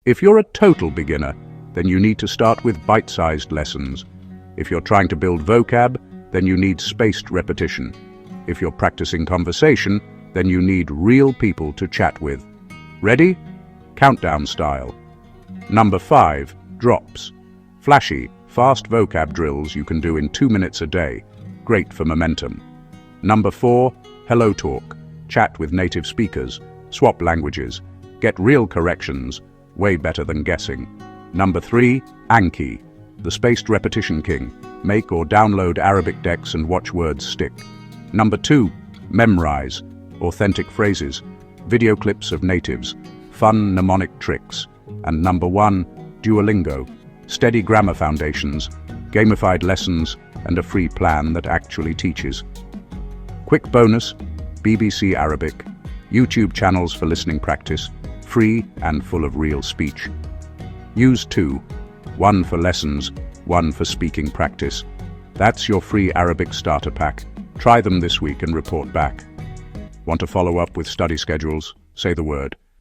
If you're a total beginner, then you need to start with bite-sized lessons. If you're trying to build vocab, then you need spaced repetition. If you're practicing conversation, then you need real people to chat with. Ready? Countdown style. Number 5. Drops. Flashy, fast vocab drills you can do in 2 minutes a day. Great for momentum. Number 4. Hello talk. Chat with native speakers. Swap languages. Get real corrections. Way better than guessing. Number 3. Anki. The spaced repetition king. Make or download Arabic decks and watch words stick. Number 2. Memrise. Authentic phrases. Video clips of natives. Fun mnemonic tricks. And number 1. Duolingo. Steady grammar foundations, gamified lessons, and a free plan that actually teaches. Quick bonus: BBC Arabic, YouTube channels for listening practice, free and full of real speech. Use 2, 1 for lessons, 1 for speaking practice. That's your free Arabic starter pack. Try them this week and report back. Want to follow up with study schedules? Say the word.